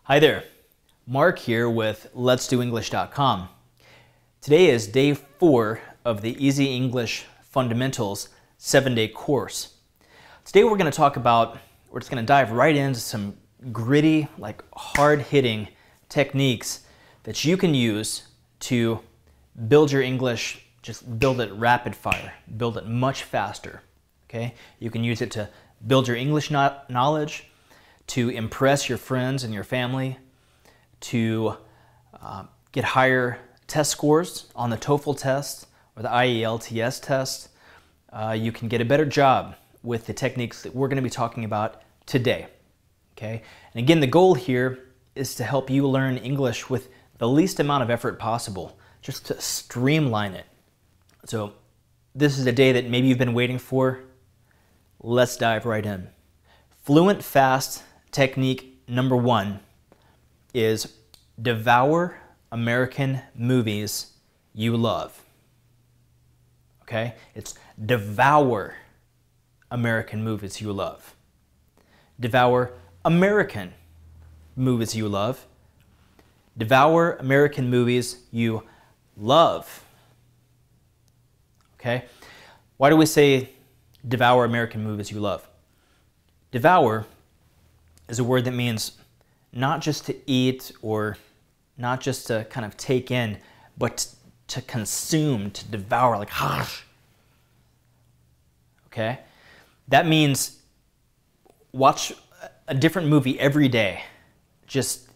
Hi there, Mark here with letsdoenglish.com. Today is day 4 of the Easy English Fundamentals 7-day course. Today we're going to just going to dive right into some gritty, hard-hitting techniques that you can use to build your English, just build it rapid fire, build it much faster, okay? You can use it to build your English knowledge, to impress your friends and your family, to get higher test scores on the TOEFL test or the IELTS test. You can get a better job with the techniques that we're going to be talking about today. Okay? And again, the goal here is to help you learn English with the least amount of effort possible, just to streamline it. So this is a day that maybe you've been waiting for. Let's dive right in. Fluent fast technique number 1 is devour American movies you love. Okay? It's devour American movies you love. Devour American movies you love. Devour American movies you love. Okay? Why do we say devour American movies you love? Devour is a word that means not just to eat or not just to kind of take in, but to consume, to devour, like harsh. Okay? That means watch a different movie every day. Just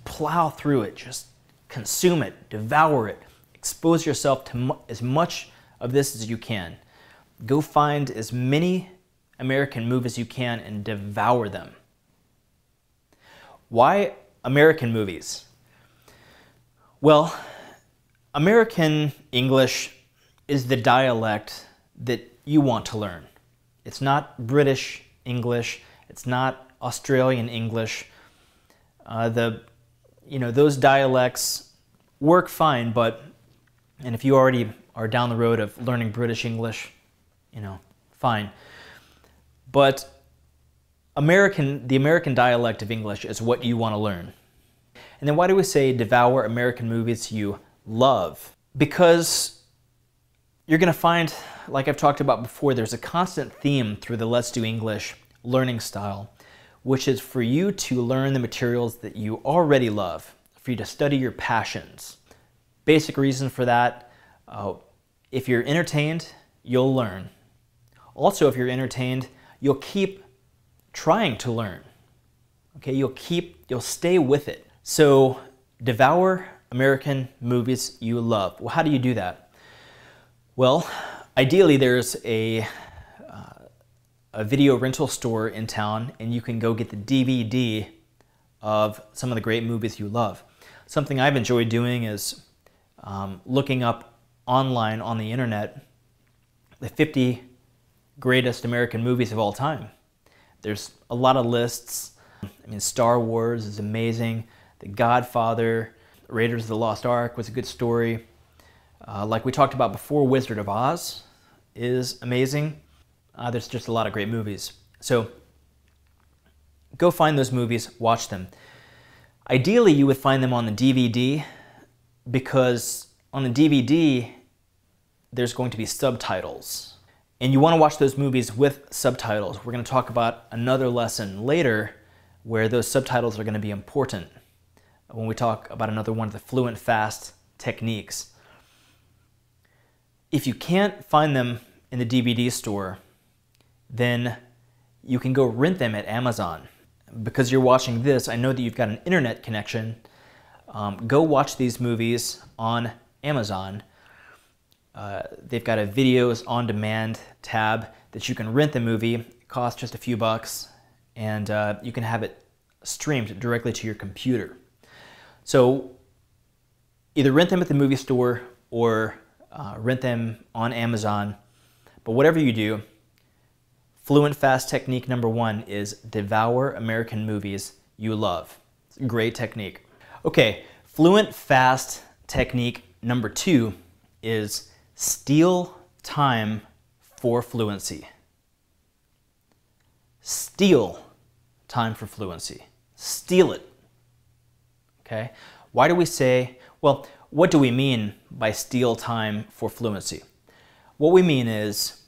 plow through it, just consume it, devour it. Expose yourself to as much of this as you can. Go find as many American movies as you can and devour them. Why American movies? Well, American English is the dialect that you want to learn. It's not British English. It's not Australian English. Those dialects work fine, and if you already are down the road of learning British English, fine. But the American dialect of English is what you want to learn. And then why do we say devour American movies you love? Because you're going to find, like I've talked about before, there's a constant theme through the Let's Do English learning style, which is for you to learn the materials that you already love, for you to study your passions. Basic reason for that, if you're entertained, you'll learn. Also, if you're entertained, you'll keep trying to learn. Okay, you'll stay with it. So devour American movies you love. Well, how do you do that? Well, ideally there's a video rental store in town and you can go get the DVD of some of the great movies you love. Something I've enjoyed doing is looking up online on the internet the 50 greatest American movies of all time. There's a lot of lists. I mean, Star Wars is amazing. The Godfather, Raiders of the Lost Ark was a good story. Like we talked about before, Wizard of Oz is amazing. There's just a lot of great movies. So go find those movies, watch them. Ideally, you would find them on the DVD because on the DVD, there's going to be subtitles. And you want to watch those movies with subtitles. We're going to talk about another lesson later where those subtitles are going to be important when we talk about another one of the Fluent fast techniques. If you can't find them in the DVD store, then you can go rent them at Amazon. Because you're watching this, I know that you've got an internet connection. Go watch these movies on Amazon. They've got a videos on demand tab that you can rent the movie. It costs just a few bucks and you can have it streamed directly to your computer. So either rent them at the movie store or rent them on Amazon. But whatever you do, Fluent fast technique number 1 is devour American movies you love. It's a great technique. Okay, Fluent fast technique number 2 is steal time for fluency. Steal time for fluency. Steal it. Okay? Why do we say, well, what do we mean by steal time for fluency? What we mean is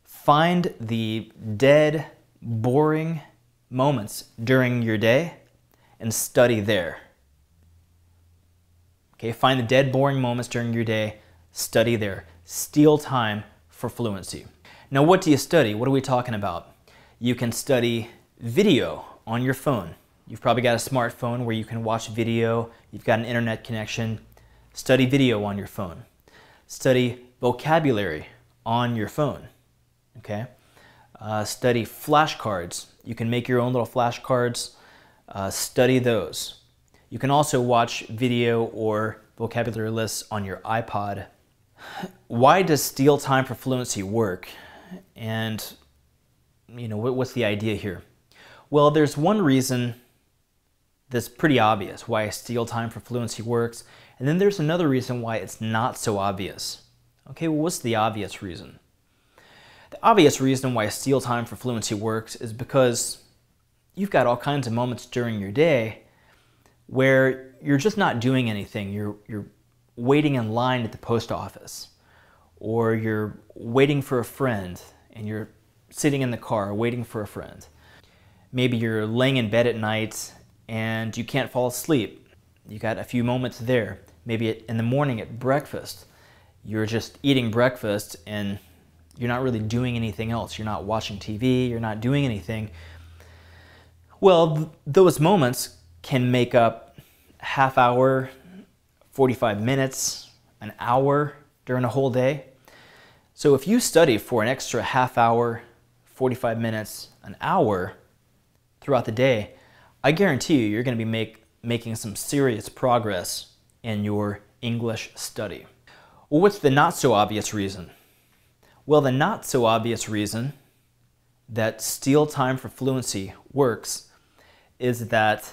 find the dead, boring moments during your day and study there. Okay, find the dead, boring moments during your day, study there. Steal time for fluency. Now, what do you study? What are we talking about? You can study video on your phone. You've probably got a smartphone where you can watch video. You've got an internet connection. Study video on your phone. Study vocabulary on your phone. Okay? Study flashcards. You can make your own little flashcards. Study those. You can also watch video or vocabulary lists on your iPod. Why does steal time for fluency work? And, what's the idea here? Well, there's one reason that's pretty obvious why steal time for fluency works, and then there's another reason why it's not so obvious. Okay, well, what's the obvious reason? The obvious reason why steal time for fluency works is because you've got all kinds of moments during your day where you're just not doing anything. You're waiting in line at the post office, or you're waiting for a friend and you're sitting in the car waiting for a friend. Maybe you're laying in bed at night and you can't fall asleep. You got a few moments there. Maybe in the morning at breakfast, you're just eating breakfast and you're not really doing anything else. You're not watching TV, you're not doing anything. Well, those moments can make up half hour, 45 minutes, an hour during a whole day. So if you study for an extra half hour, 45 minutes, an hour throughout the day, I guarantee you're going to be making some serious progress in your English study. Well, what's the not so obvious reason? Well, the not so obvious reason that steal time for fluency works is that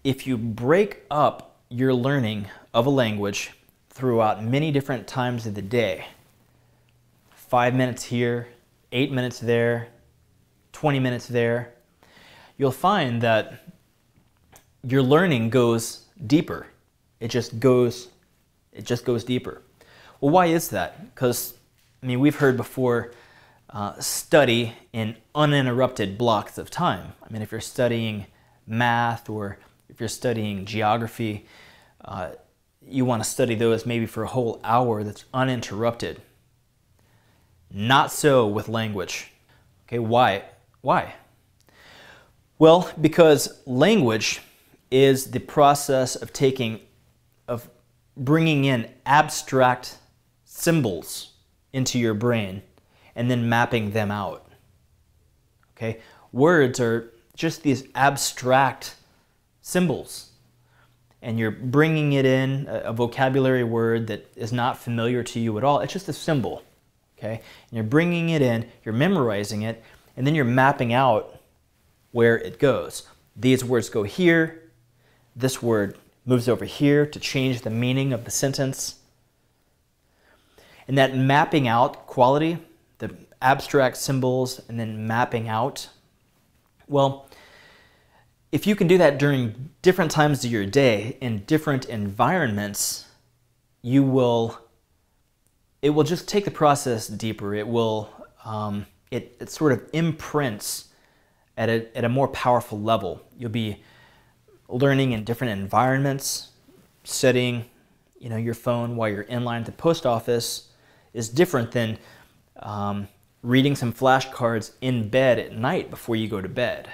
if you break up your learning of a language throughout many different times of the day, 5 minutes here, 8 minutes there, 20 minutes there, you'll find that your learning goes deeper. It just goes deeper. Well, why is that? Because, we've heard before, study in uninterrupted blocks of time. If you're studying math or if you're studying geography, you want to study those maybe for a whole hour that's uninterrupted. Not so with language. Okay, why? Why? Well, because language is the process of bringing in abstract symbols into your brain and then mapping them out. Okay? Words are just these abstract symbols, and you're bringing it in, a vocabulary word that is not familiar to you at all. It's just a symbol. Okay? And you're bringing it in, you're memorizing it, and then you're mapping out where it goes. These words go here, this word moves over here to change the meaning of the sentence. And that mapping out quality, the abstract symbols and then mapping out, well, if you can do that during different times of your day in different environments, it will just take the process deeper. It will, it sort of imprints at a more powerful level. You'll be learning in different environments. Setting, your phone while you're in line at the post office is different than reading some flashcards in bed at night before you go to bed,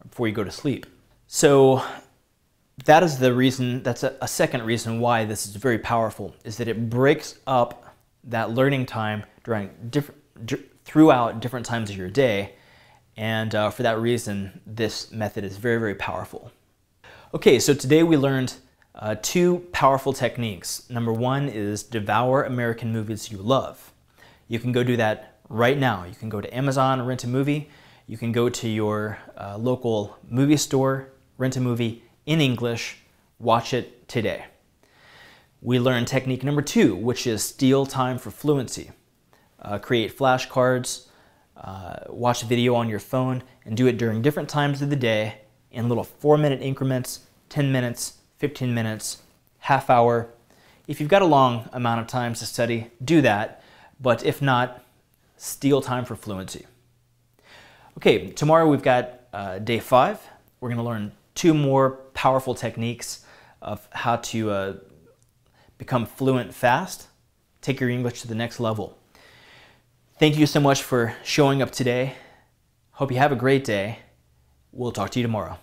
or before you go to sleep. So that is the reason, that's a second reason why this is very powerful, is that it breaks up that learning time throughout different times of your day. And for that reason, this method is very, very powerful. Okay, so today we learned two powerful techniques. Number one is devour American movies you love. You can go do that right now. You can go to Amazon, rent a movie. You can go to your local movie store, rent a movie in English, watch it today. We learned technique number two, which is steal time for fluency. Create flashcards, watch a video on your phone, and do it during different times of the day in little 4-minute increments, 10 minutes, 15 minutes, half hour. If you've got a long amount of time to study, do that. But if not, steal time for fluency. Okay, tomorrow we've got day 5. We're going to learn 2 more powerful techniques of how to become fluent fast, take your English to the next level. Thank you so much for showing up today. Hope you have a great day. We'll talk to you tomorrow.